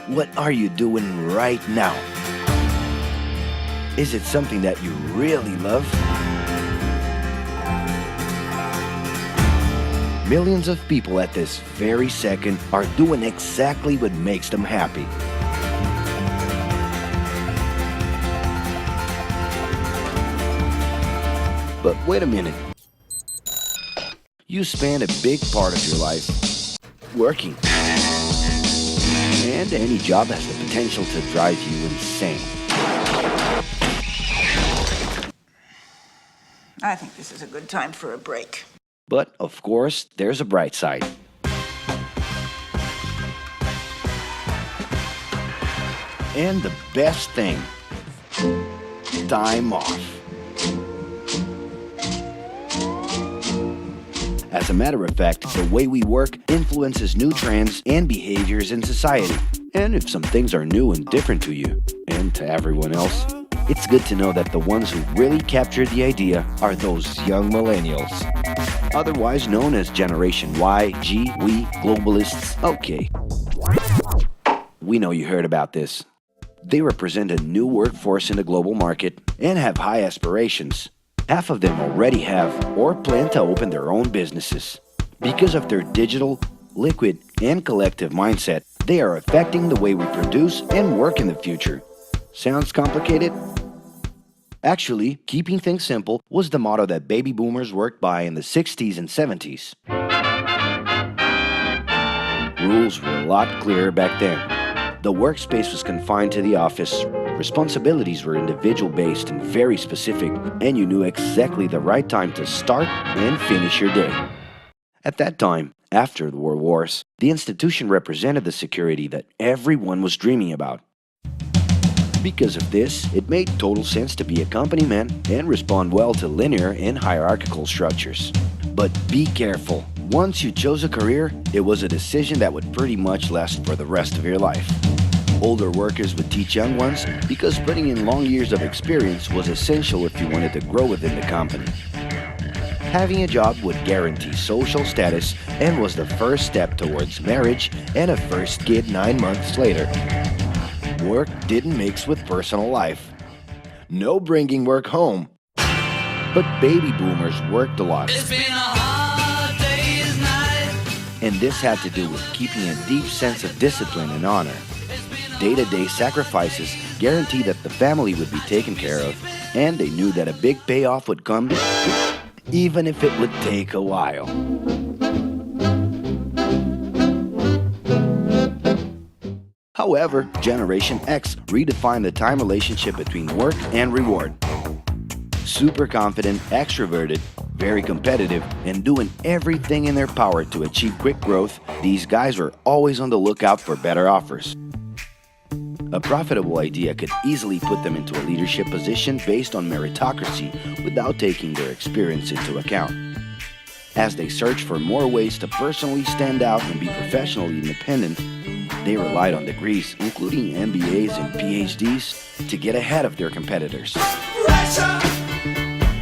What are you doing right now? Is it something that you really love? Millions of people at this very second are doing exactly what makes them happy. But wait a minute. You spend a big part of your life working. And any job has the potential to drive you insane. I think this is a good time for a break. But, of course, there's a bright side. And the best thing, time off. As a matter of fact, the way we work influences new trends and behaviors in society. And if some things are new and different to you, and to everyone else, it's good to know that the ones who really captured the idea are those young millennials. Otherwise known as Generation Y, G, we, globalists. Okay. We know you heard about this. They represent a new workforce in the global market and have high aspirations. Half of them already have or plan to open their own businesses. Because of their digital, liquid, and collective mindset, they are affecting the way we produce and work in the future. Sounds complicated? Actually, keeping things simple was the motto that baby boomers worked by in the 60s and 70s. Rules were a lot clearer back then. The workspace was confined to the office. Responsibilities were individual-based and very specific, and you knew exactly the right time to start and finish your day. At that time, after the World Wars, the institution represented the security that everyone was dreaming about. Because of this, it made total sense to be a company man and respond well to linear and hierarchical structures. But be careful. Once you chose a career, it was a decision that would pretty much last for the rest of your life. Older workers would teach young ones because putting in long years of experience was essential if you wanted to grow within the company. Having a job would guarantee social status and was the first step towards marriage and a first kid 9 months later. Work didn't mix with personal life. No bringing work home. But baby boomers worked a lot. It's been a hard day's night. And this had to do with keeping a deep sense of discipline and honor. Day-to-day sacrifices guaranteed that the family would be taken care of, and they knew that a big payoff would come, even if it would take a while. However, Generation X redefined the time relationship between work and reward. Super confident, extroverted, very competitive, and doing everything in their power to achieve quick growth, these guys were always on the lookout for better offers. A profitable idea could easily put them into a leadership position based on meritocracy without taking their experience into account. As they searched for more ways to personally stand out and be professionally independent, they relied on degrees, including MBAs and PhDs, to get ahead of their competitors. Pressure,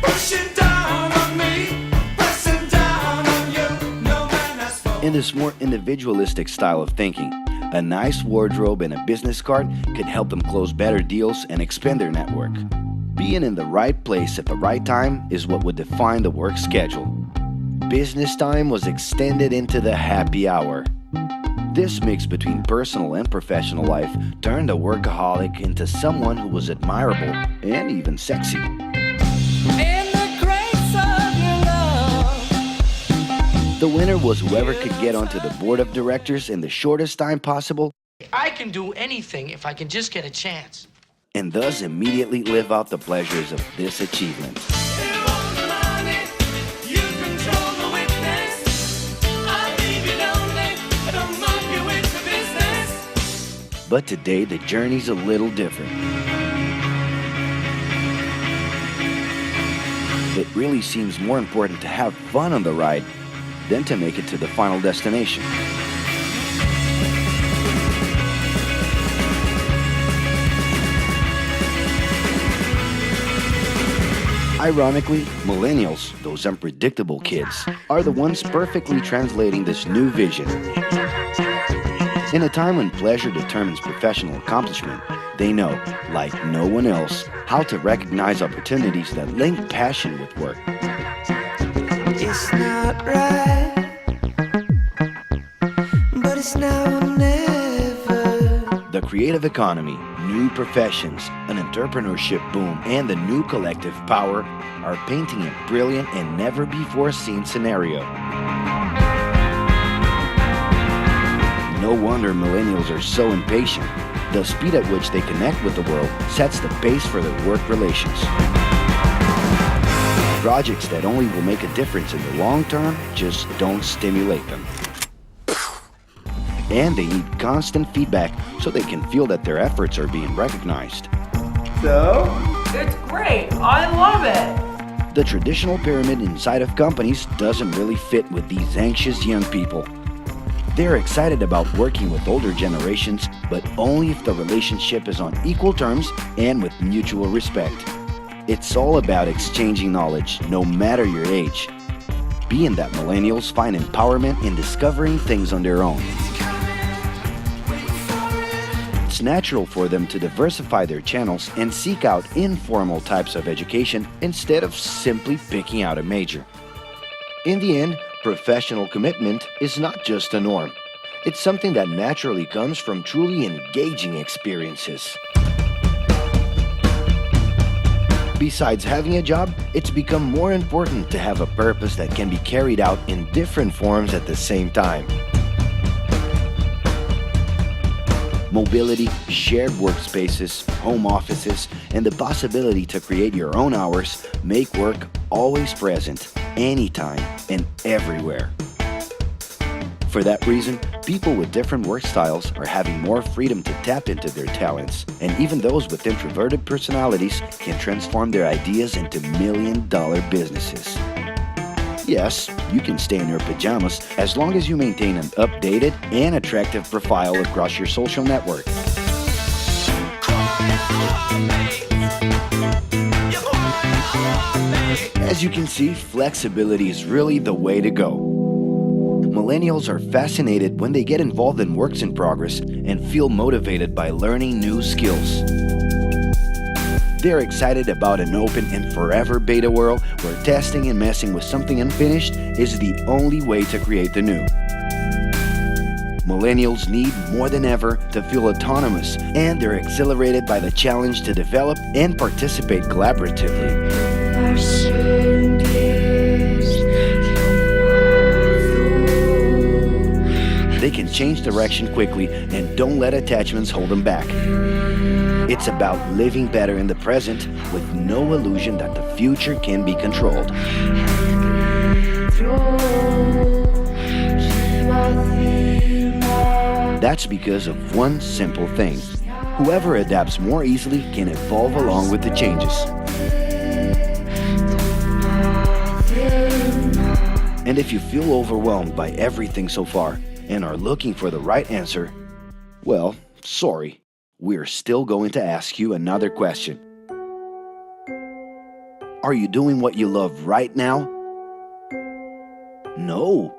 pushing down on me, pressing down on you. No man has fallen. In this more individualistic style of thinking, a nice wardrobe and a business card could help them close better deals and expand their network. Being in the right place at the right time is what would define the work schedule. Business time was extended into the happy hour. This mix between personal and professional life turned a workaholic into someone who was admirable and even sexy. In the grace of your love. The winner was whoever could get onto the board of directors in the shortest time possible I can do anything if I can just get a chance. and thus immediately live out the pleasures of this achievement. You want the money, you control the witness. I leave you lonely, I don't move you into business. But today, the journey's a little different. It really seems more important to have fun on the ride than to make it to the final destination. Ironically, millennials, those unpredictable kids, are the ones perfectly translating this new vision. In a time when pleasure determines professional accomplishment, they know, like no one else, how to recognize opportunities that link passion with work. It's not right, but it's now or never. The creative economy, new professions, an entrepreneurship boom, and the new collective power are painting a brilliant and never-before-seen scenario. No wonder millennials are so impatient. The speed at which they connect with the world sets the pace for their work relations. Projects that only will make a difference in the long term just don't stimulate them. And they need constant feedback so they can feel that their efforts are being recognized. So? It's great. I love it. The traditional pyramid inside of companies doesn't really fit with these anxious young people. They're excited about working with older generations, but only if the relationship is on equal terms and with mutual respect. It's all about exchanging knowledge, no matter your age. Being that millennials find empowerment in discovering things on their own. It's natural for them to diversify their channels and seek out informal types of education instead of simply picking out a major. In the end, professional commitment is not just a norm. It's something that naturally comes from truly engaging experiences. Besides having a job, it's become more important to have a purpose that can be carried out in different forms at the same time. Mobility, shared workspaces, home offices, and the possibility to create your own hours make work always present, anytime and everywhere. For that reason, people with different work styles are having more freedom to tap into their talents, and even those with introverted personalities can transform their ideas into million-dollar businesses. Yes, you can stay in your pajamas as long as you maintain an updated and attractive profile across your social network. As you can see, flexibility is really the way to go. Millennials are fascinated when they get involved in works in progress and feel motivated by learning new skills. They're excited about an open and forever beta world where testing and messing with something unfinished is the only way to create the new. Millennials need more than ever to feel autonomous, and they're exhilarated by the challenge to develop and participate collaboratively. They can change direction quickly and don't let attachments hold them back. It's about living better in the present with no illusion that the future can be controlled. That's because of one simple thing. Whoever adapts more easily can evolve along with the changes. And if you feel overwhelmed by everything so far and are looking for the right answer, well, sorry. We're still going to ask you another question. Are you doing what you love right now? No.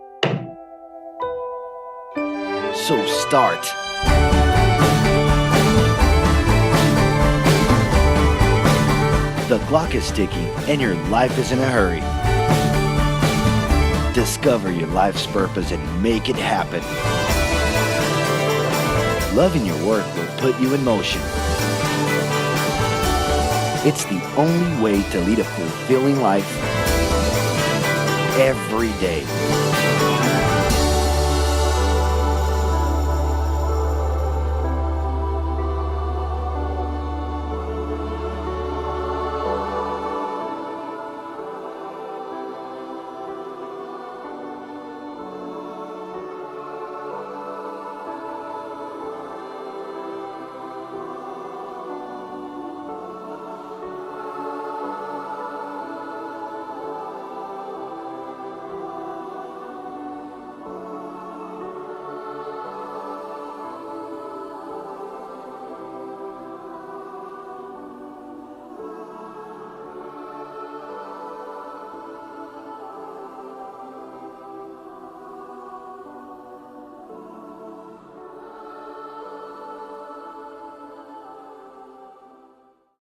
So start. The clock is ticking and your life is in a hurry. Discover your life's purpose and make it happen. Loving your work will put you in motion. It's the only way to lead a fulfilling life every day.